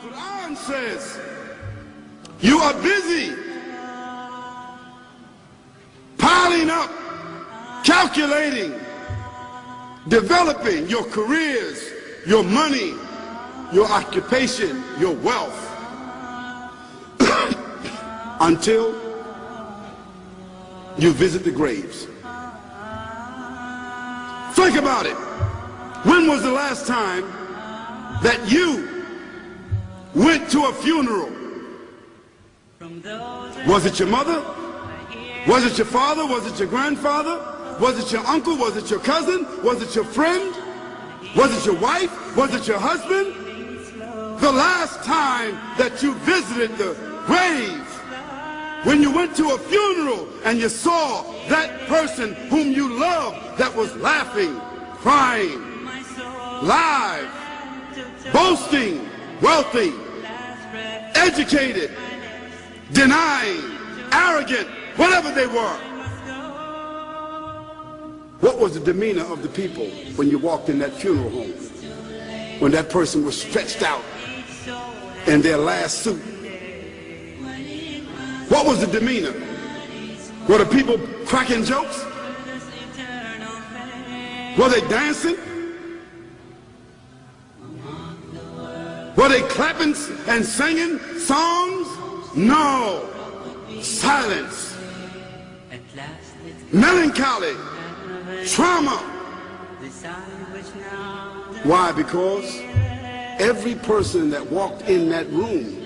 The Quran says you are busy piling up, calculating, developing your careers, your money, your occupation, your wealth until you visit the graves. Think about it. When was the last time that you went to a funeral? Was it your mother? Was it your father? Was it your grandfather? Was it your uncle? Was it your cousin? Was it your friend? Was it your wife? Was it your husband? The last time that you visited the grave, when you went to a funeral and you saw that person whom you loved that was laughing, crying, live, boasting, wealthy, educated, denying, arrogant, whatever they were. What was the demeanor of the people when you walked in that funeral home? When that person was stretched out in their last suit? What was the demeanor? Were the people cracking jokes? Were they dancing? Were they clapping and singing songs? No. Silence. Melancholy. Trauma. Why? Because every person that walked in that room,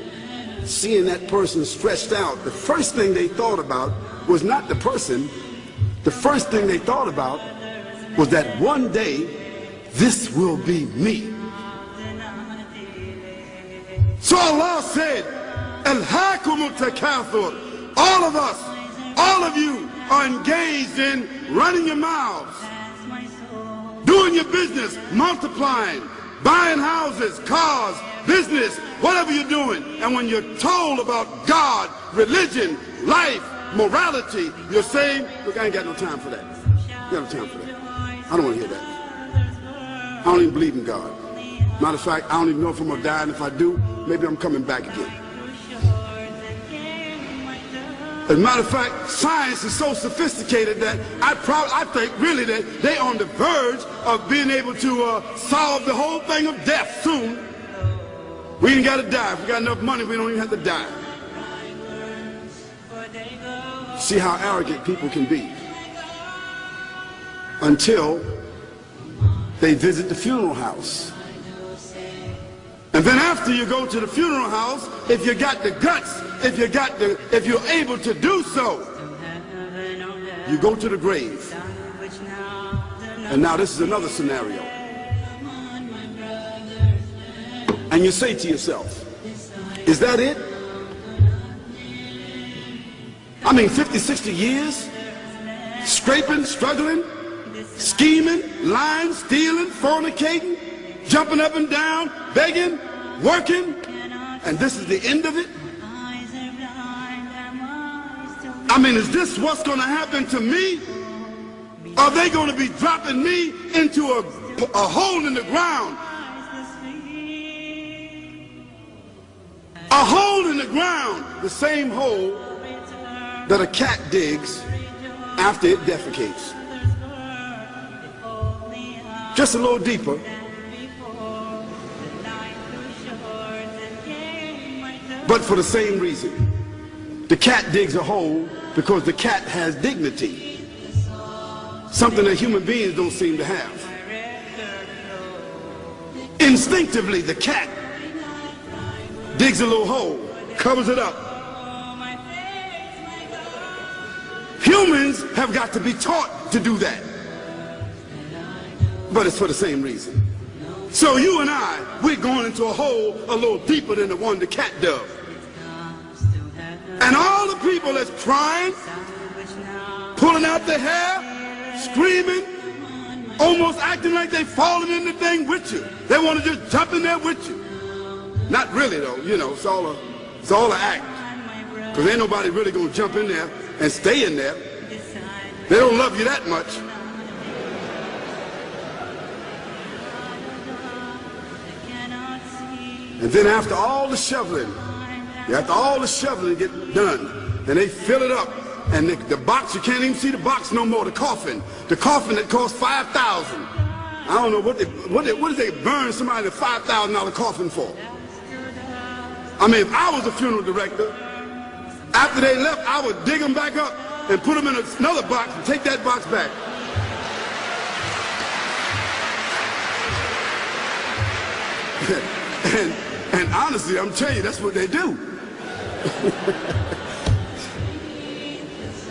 seeing that person stretched out, the first thing they thought about was not the person. The first thing they thought about was that one day this will be me. So Allah said, Alhaakumut takathur. All of us, all of you are engaged in running your mouths, doing your business, multiplying, buying houses, cars, business, whatever you're doing. And when you're told about God, religion, life, morality, you're saying, look, I ain't got no time for that. I ain't got no time for that. I don't want to hear that. I don't even believe in God. Matter of fact, I don't even know if I'm going to die, and if I do, maybe I'm coming back again. As a matter of fact, science is so sophisticated that I think really that they're on the verge of being able to solve the whole thing of death soon. We ain't got to die. If we got enough money, we don't even have to die. See how arrogant people can be until they visit the funeral house. And then after you go to the funeral house, if you got the guts, if you're able to do so, you go to the grave. And now this is another scenario. And you say to yourself, is that it? I mean, 50, 60 years, scraping, struggling, scheming, lying, stealing, fornicating, jumping up and down, begging, working, and this is the end of it? I mean, is this what's going to happen to me? Are they going to be dropping me into a hole in the ground? A hole in the ground, the same hole that a cat digs after it defecates. Just a little deeper. But for the same reason. The cat digs a hole because the cat has dignity. Something that human beings don't seem to have. Instinctively, the cat digs a little hole, covers it up. Humans have got to be taught to do that. But it's for the same reason. So you and I, we're going into a hole a little deeper than the one the cat dug. And all the people that's crying, pulling out their hair, screaming, almost acting like they falling in the thing with you. They want to just jump in there with you. Not really though, you know, it's all an act. Because ain't nobody really going to jump in there and stay in there. They don't love you that much. And then after all the shoveling get done, and they fill it up, and the box, you can't even see the box no more, the coffin that cost $5,000. I don't know what did they burn somebody a $5,000 coffin for? I mean, if I was a funeral director, after they left, I would dig them back up and put them in another box and take that box back. and honestly, I'm telling you, that's what they do.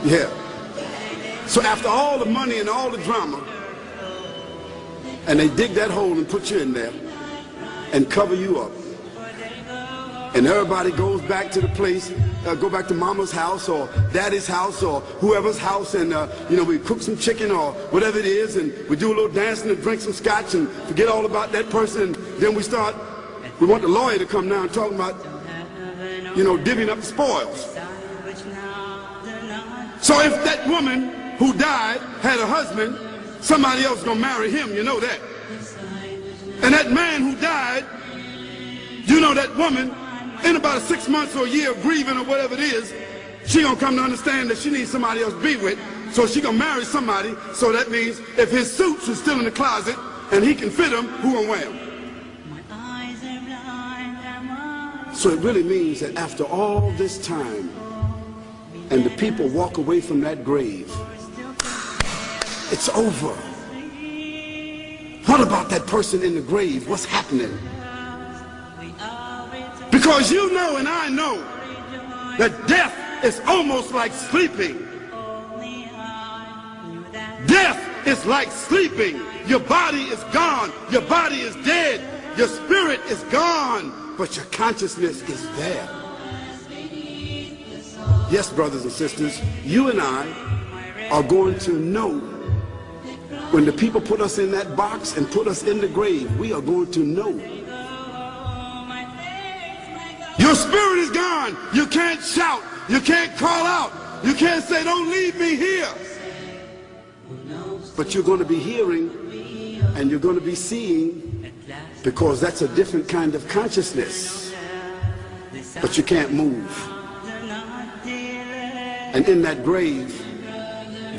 Yeah. So after all the money and all the drama, and they dig that hole and put you in there and cover you up, and everybody goes back to the place, go back to mama's house or daddy's house or whoever's house, and we cook some chicken or whatever it is, and we do a little dancing and drink some scotch and forget all about that person, and then we want the lawyer to come now and talk about, divvying up the spoils. So if that woman who died had a husband, somebody else is going to marry him, you know that. And that man who died, that woman, in about 6 months or a year of grieving or whatever it is, she gonna come to understand that she needs somebody else to be with, so she gonna marry somebody. So that means if his suits are still in the closet and he can fit them, who gonna wear them? So it really means that after all this time, and the people walk away from that grave, it's over. What about that person in the grave? What's happening? Because you know and I know that death is almost like sleeping. Death is like sleeping. Your body is gone. Your body is dead. Your spirit is gone. But your consciousness is there. Yes, brothers and sisters, you and I are going to know when the people put us in that box and put us in the grave. We are going to know. Your spirit is gone. You can't shout. You can't call out. You can't say, don't leave me here. But you're going to be hearing and you're going to be seeing, because that's a different kind of consciousness. But you can't move. And in that grave,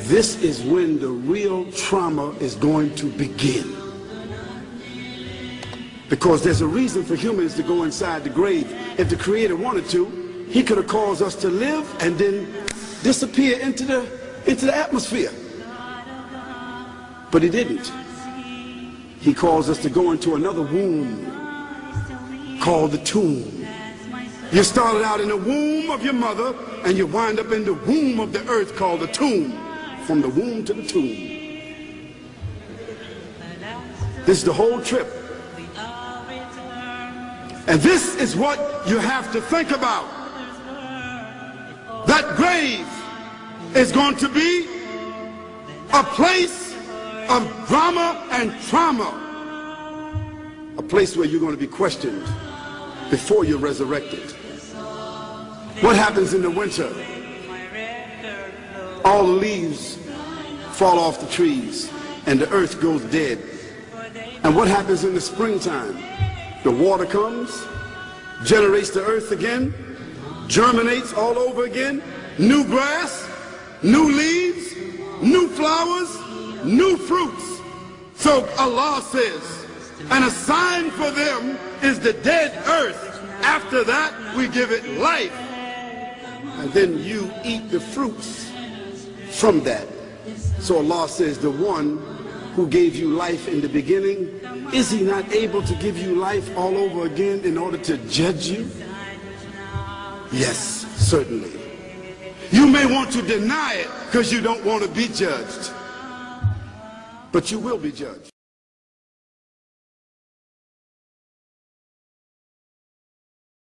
this is when the real trauma is going to begin. Because there's a reason for humans to go inside the grave. If the Creator wanted to, he could have caused us to live and then disappear into the atmosphere. But he didn't. He caused us to go into another womb called the tomb. You started out in the womb of your mother and you wind up in the womb of the earth called the tomb. From the womb to the tomb. This is the whole trip. And this is what you have to think about. That grave is going to be a place of drama and trauma. A place where you're going to be questioned before you're resurrected. What happens in the winter? All the leaves fall off the trees and the earth goes dead. And what happens in the springtime? The water comes, generates the earth again, germinates all over again, new grass, new leaves, new flowers, new fruits. So Allah says, and a sign for them is the dead earth. After that, we give it life. And then you eat the fruits from that. So Allah says, the one who gave you life in the beginning, is he not able to give you life all over again in order to judge you? Yes, certainly. You may want to deny it because you don't want to be judged. But you will be judged.